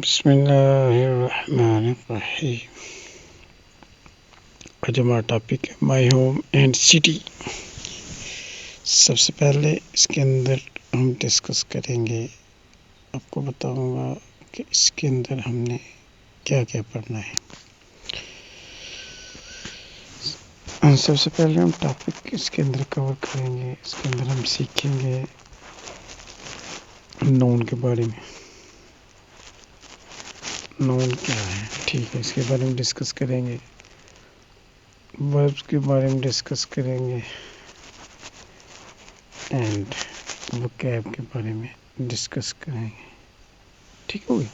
بسم اللہ الرحمن الرحیم۔ آج ہمارا ٹاپک ہے مائی ہوم اینڈ سٹی۔ سب سے پہلے اس کے اندر ہم ڈسکس کریں گے، آپ کو بتاؤں گا کہ اس کے اندر ہم نے کیا کیا پڑھنا ہے۔ سب سے پہلے ہم ٹاپک اس کے اندر کور کریں گے، اس کے اندر ہم سیکھیں گے نون کے بارے میں۔ نون کیا ہے، ٹھیک ہے، اس کے بارے میں ڈسکس کریں گے۔ وربس کے بارے میں ڈسکس کریں گے اینڈ وکیب کے بارے میں ڈسکس کریں گے، ٹھیک ہوگی۔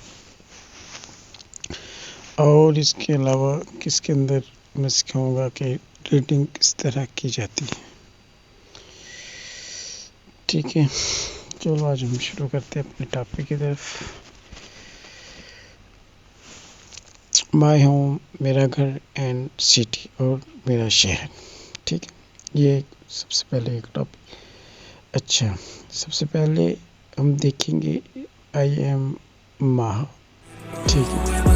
اور اس کے علاوہ کس کے اندر میں سکھاؤں گا کہ ریڈنگ کس طرح کی جاتی ہے، ٹھیک ہے۔ چلو آج ہم شروع کرتے ہیں اپنے ٹاپک کی طرف۔ مائی ہوم، میرا گھر، اینڈ سٹی، اور میرا شہر، ٹھیک ہے۔ یہ سب سے پہلے ایک ٹاپک۔ اچھا، سب سے پہلے ہم دیکھیں گے آئی ایم ماہ، ٹھیک ہے۔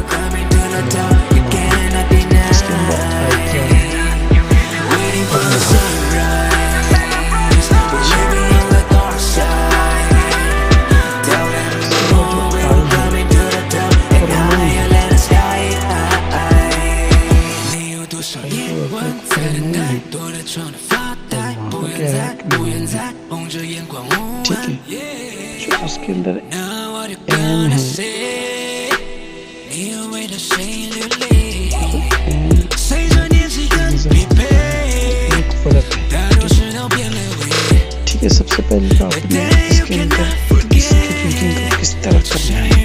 اس کے اندر آئی کیا ہے؟ ٹھیک ہے، جو اس کے اندر ایم ہے، ٹھیک ہے۔ سب سے پہلے آپ نے اس کے اندر اس کی ریڈنگ کو کس طرح کرنا ہے۔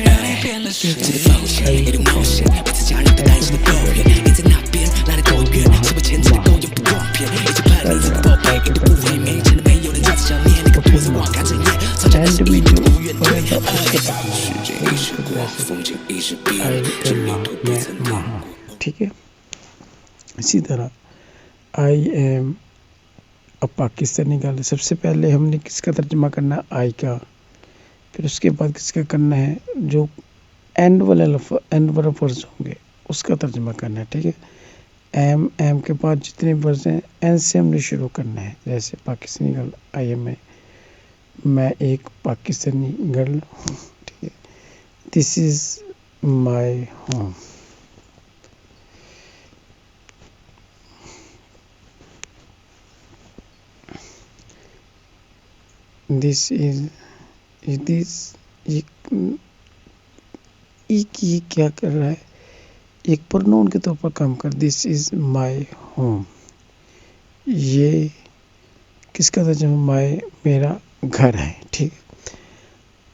ٹھیک ہے، اسی طرح آئی ایم، اب پاکستانی گل، سب سے پہلے ہم نے کس کا ترجمہ کرنا ہے؟ آئی کا، پھر اس کے بعد کس کا کرنا ہے؟ جو اینڈ والے ورڈز ہوں گے اس کا ترجمہ کرنا ہے، ٹھیک ہے۔ ایم کے بعد جتنے ورڈز ہیں این سے ہم نے شروع کرنا ہے، جیسے پاکستانی گرل، آئی ایم اے، میں ایک پاکستانی گرل ہوں، ٹھیک ہے۔ دس از مائی ہوم، دس از یہ کیا کر رہا ہے؟ ایک پرونون کے طور پر کام کر، دس از مائی ہوم۔ یہ کس کا ترجمہ؟ مائی، میرا گھر ہے، ٹھیک ہے۔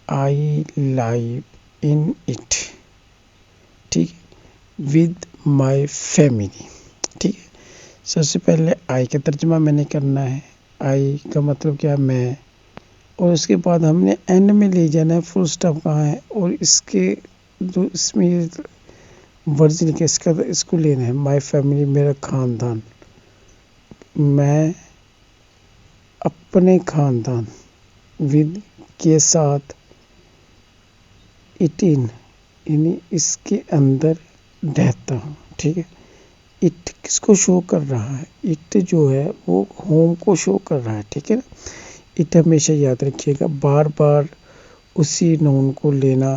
آئی لائیو ان اٹ، ٹھیک ہے، ود مائی فیملی، ٹھیک ہے۔ سب سے پہلے آئی کا ترجمہ میں نے کرنا ہے۔ آئی کا مطلب کیا؟ میں، اور اس کے بعد ہم نے اینڈ میں لے جانا ہے، فل اسٹاپ کہاں ہے، اور اس کے جو اس میں ورڈز لکھے اس کو لینا ہے۔ مائی فیملی، میرا خاندان، میں اپنے خاندان، ود کے ساتھ، اٹ ان یعنی اس کے اندر رہتا ہوں، ٹھیک ہے۔ اٹ کس کو شو کر رہا ہے؟ اٹ جو ہے وہ ہوم کو شو کر رہا ہے، ٹھیک ہے نا۔ اٹ ہمیشہ یاد رکھیے گا، بار بار اسی نون کو لینا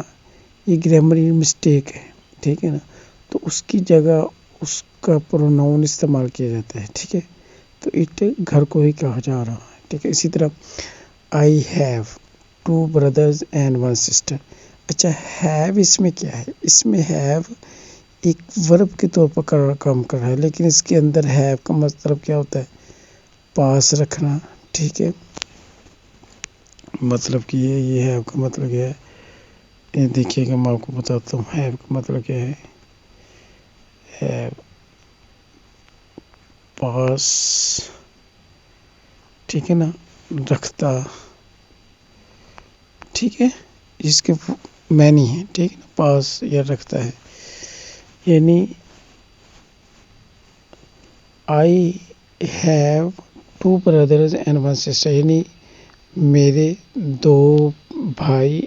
یہ گرامری مسٹیک ہے، ٹھیک ہے نا۔ تو اس کی جگہ اس کا پروناؤن استعمال کیا جاتا ہے، ٹھیک ہے۔ تو اٹ گھر کو ہی کہا جا رہا ہے، ٹھیک ہے۔ اسی طرح I have 2 brothers and 1 sister۔ اچھا، ہیو اس میں کیا ہے؟ اس میں ہیو ایک ورب کے طور پر کام کر رہا ہے، لیکن اس کے اندر ہیو کا مطلب کیا ہوتا ہے؟ پاس رکھنا، ٹھیک ہے۔ مطلب کہ یہ ہیو کا مطلب کیا ہے؟ یہ دیکھیے گا، میں آپ کو بتاتا ہوں ہیو کا مطلب کیا ہے۔ ہیو پاس، ٹھیک ہے نا، رکھتا، ٹھیک ہے، جس کے معنی ہے، ٹھیک ہے نا، پاس یا رکھتا ہے۔ یعنی I have 2 brothers and 1 sister، یعنی میرے 2 بھائی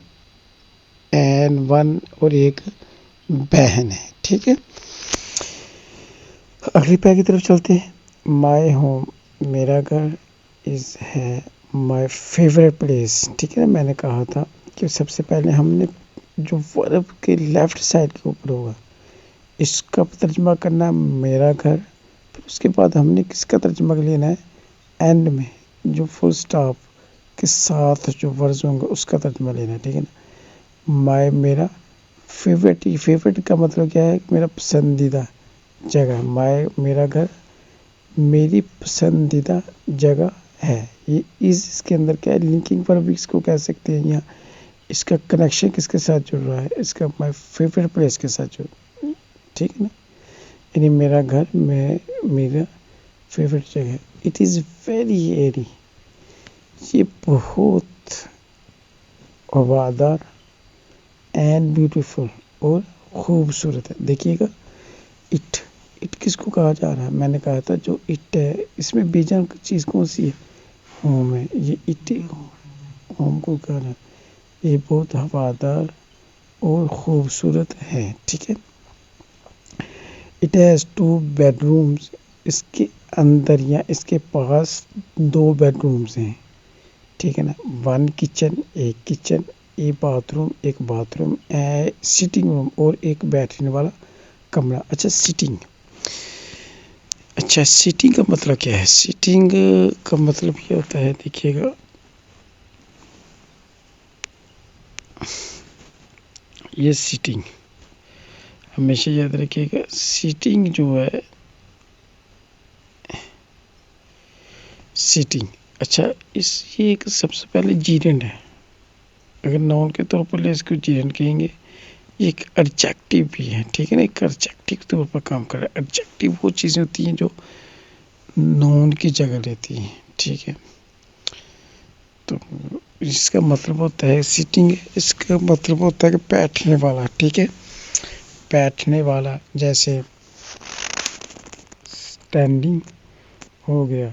and اینڈ ون اور ایک بہن ہے. ٹھیک ہے, اگلی پہ کی طرف چلتے ہیں. مائی ہوم میرا گھر از ہے مائی فیوریٹ پلیس. ٹھیک ہے نا, میں نے کہا تھا کہ سب سے پہلے ہم نے جو ورب کے لیفٹ سائڈ کے اوپر ہوگا اس کا ترجمہ کرنا ہے میرا گھر. پھر اس کے بعد ہم نے کس کا ترجمہ لینا ہے, اینڈ میں جو فل سٹاپ کے ساتھ جو ورز ہوں گے اس کا ترجمہ لینا ہے. ٹھیک ہے نا, مائی میرا فیوریٹ. فیوریٹ کا مطلب کیا ہے, میرا پسندیدہ جگہ. مائی میرا گھر میری پسندیدہ جگہ ہے. یہ اس کے اندر کیا ہے, لنکنگ پر بھی اس کو کہہ سکتے ہیں, یہاں اس کا کنیکشن کس کے ساتھ جڑ رہا ہے, اس کا مائی فیوریٹ پلیس کے ساتھ جڑ رہا ہے. ٹھیک ہے نا, یعنی میرا گھر میرا فیوریٹ جگہ. اٹ از ویری ایری, یہ بہت وفادار اینڈ بیوٹیفل اور خوبصورت ہے. دیکھیے گا اٹ کس کو کہا جا رہا ہے, میں نے کہا تھا جو اٹ ہے اس میں بیجان چیز کون سی ہے, ہوم ہے. یہ اٹ ہوم کو کہہ رہا ہے, یہ بہت وفادار اور خوبصورت ہے. ٹھیک ہے, اٹ ہیز 2 بیڈ رومز. اس کے اندر یا اس کے پاس 2 بیڈ رومز ہیں. ٹھیک ہے نا, 1 کچن ایک کچن, ایک باتھ روم ایک باتھ روم, سٹنگ روم اور ایک بیٹھنے والا کمرہ. اچھا سیٹنگ کا مطلب کیا ہے, سیٹنگ کا مطلب یہ ہوتا ہے, دیکھیے گا یہ سیٹنگ ہمیشہ یاد رکھیے گا. سیٹنگ جو ہے سیٹنگ, اچھا یہ ایک سب سے پہلے جیرنڈ ہے. اگر ناؤن کے طور پر لے اس کو جیرنڈ کہیں گے. یہ ایک ایڈجیکٹو بھی ہے. ٹھیک ہے نا, ایک ایڈجیکٹو کے طور پر کام کر رہا ہے. ایڈجیکٹو وہ چیزیں ہوتی ہیں جو نون کی جگہ لیتی ہیں. ٹھیک ہے, تو اس کا مطلب ہوتا ہے سیٹنگ, اس کا مطلب ہوتا ہے کہ بیٹھنے والا. ٹھیک ہے, بیٹھنے والا, جیسے اسٹینڈنگ ہو گیا.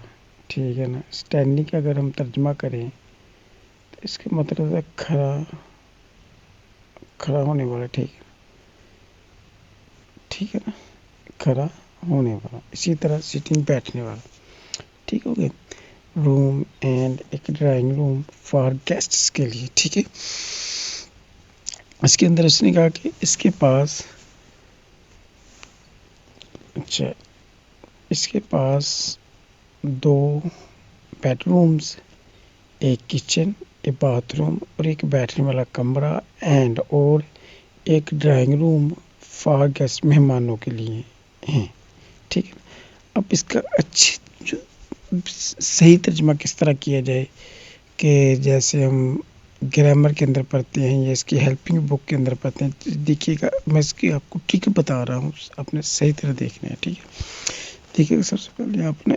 ٹھیک ہے نا, اسٹینڈنگ کا اگر ہم ترجمہ کریں تو اس کا مطلب ہے کھڑا ہونے والا. ٹھیک ہے نا, کھڑا ہونے والا. اسی طرح سیٹنگ بیٹھنے والا. ٹھیک ہو گیا. روم اینڈ ایک ڈرائنگ روم فار گیسٹس کے لیے. ٹھیک ہے, اس کے اندر اس نے کہا کہ اس کے پاس اس کے پاس 2 بیڈ رومز, ایک کچن ایک باتھ روم اور ایک بیٹھنے والا کمرہ اینڈ اور ایک ڈرائنگ روم فار گیسٹ مہمانوں کے لیے ہیں. ٹھیک ہے, اب اس کا صحیح ترجمہ کس طرح کیا جائے کہ جیسے ہم گرامر کے اندر پڑھتے ہیں یا اس کی ہیلپنگ بک کے اندر پڑھتے ہیں. دیکھیے گا میں اس کی آپ کو ٹھیک بتا رہا ہوں, آپ نے صحیح طرح دیکھنا ہے. ٹھیک ہے, دیکھیے گا سب سے پہلے آپ نے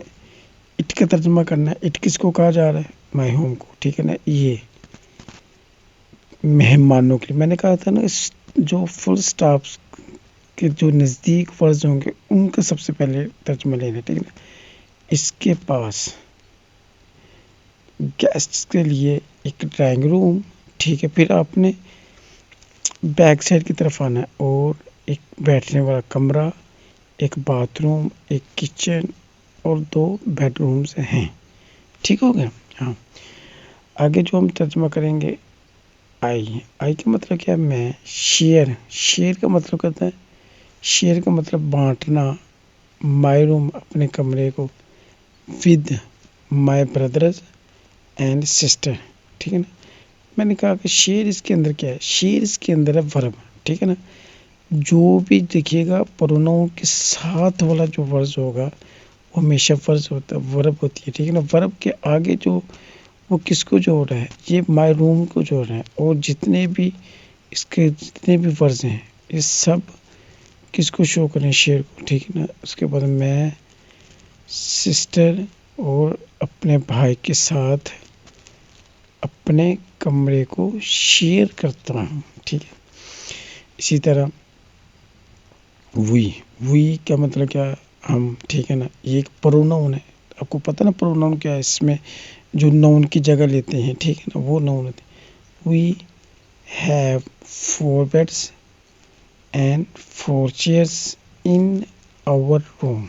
اٹ کا ترجمہ کرنا ہے. اٹ کس کو کہا جا رہا ہے, مائی ہوم کو. ٹھیک ہے نا, یہ مہمانوں کے لیے. میں نے کہا تھا نا جو فل سٹاپس کے جو نزدیک ورڈز ہوں گے ان کا سب سے پہلے ترجمہ لینا. ٹھیک ہے نا, اس کے پاس گیسٹس کے لیے ایک ڈرائنگ روم. ٹھیک ہے, پھر آپ نے بیک سائڈ کی طرف آنا ہے اور ایک بیٹھنے والا کمرہ, ایک باتھ روم, ایک کچن اور 2 بیڈ رومز ہیں. ٹھیک ہو گیا. ہاں, آگے جو ہم ترجمہ کریں گے آئی کا مطلب کیا ہے, میں. شیئر کا مطلب کرتا ہے, شیئر کا مطلب بانٹنا. مائی روم اپنے کمرے کو with my brothers and sister. ٹھیک ہے نا, میں نے کہا کہ شیئر اس کے اندر کیا ہے, شیئر اس کے اندر ہے ورب. ٹھیک ہے نا, جو بھی دیکھیے گا پروناؤن کے ساتھ والا جو ورز ہوگا وہ ہمیشہ ورب ہوتی ہے. ٹھیک ہے نا, ورب کے آگے جو وہ کس کو جوڑ رہا ہے, یہ مائی روم کو جوڑ رہا ہے. اور جتنے بھی اس کے جتنے بھی ورز ہیں یہ سب کس کو شو کریں, شیئر کو. ٹھیک ہے نا, اس کے بعد میں سسٹر اور اپنے بھائی کے ساتھ اپنے کمرے کو شیئر کرتا ہوں. ٹھیک ہے, اسی طرح وی کا مطلب کیا ہے, ہم. ٹھیک ہے نا, یہ ایک پروناؤن ہے. آپ کو پتہ نا پروناؤن کیا ہے, اس میں جو نون کی جگہ لیتے ہیں. ٹھیک ہے نا, وہ نون ہوتے ہیں. وی have 4 beds and 4 chairs in our room.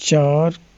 4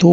2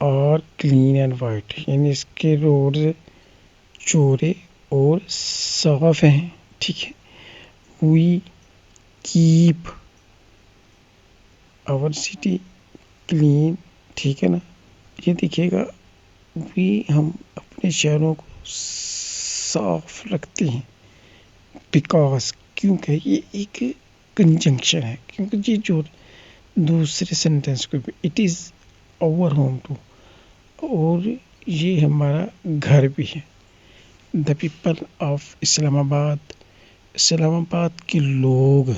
are clean and white, یعنی اس کے روڈز چوڑے اور صاف ہیں، ٹھیک ہے. We keep our city clean, ٹھیک ہے نا. یہ دیکھیے گا، وی ہم اپنے شہروں کو صاف رکھتے ہیں. بیکاز کیونکہ یہ ایک کنجنکشن ہے، کیونکہ یہ جو دوسرے سینٹینس کو بھی it is our home too, اور یہ ہمارا گھر بھی ہے. دا پیپل آف اسلام آباد، اسلام آباد کے لوگ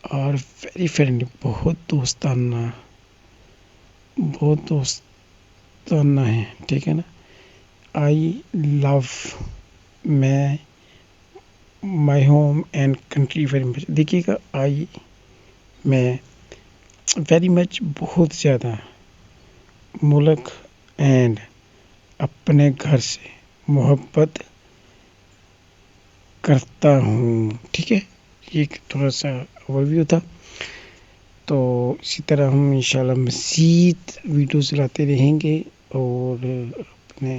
آر ویری فرینڈلی، بہت دوستانہ ہیں، ٹھیک ہے نا. آئی لو میں my home and country very much. دیکھیے گا، آئی میں ویری مچ بہت زیادہ، ملک اینڈ اپنے گھر سے محبت کرتا ہوں، ٹھیک ہے. یہ ایک تھوڑا سا اوور ویو تھا. تو اسی طرح ہم انشاءاللہ مزید ویڈیوز لاتے رہیں گے اور اپنے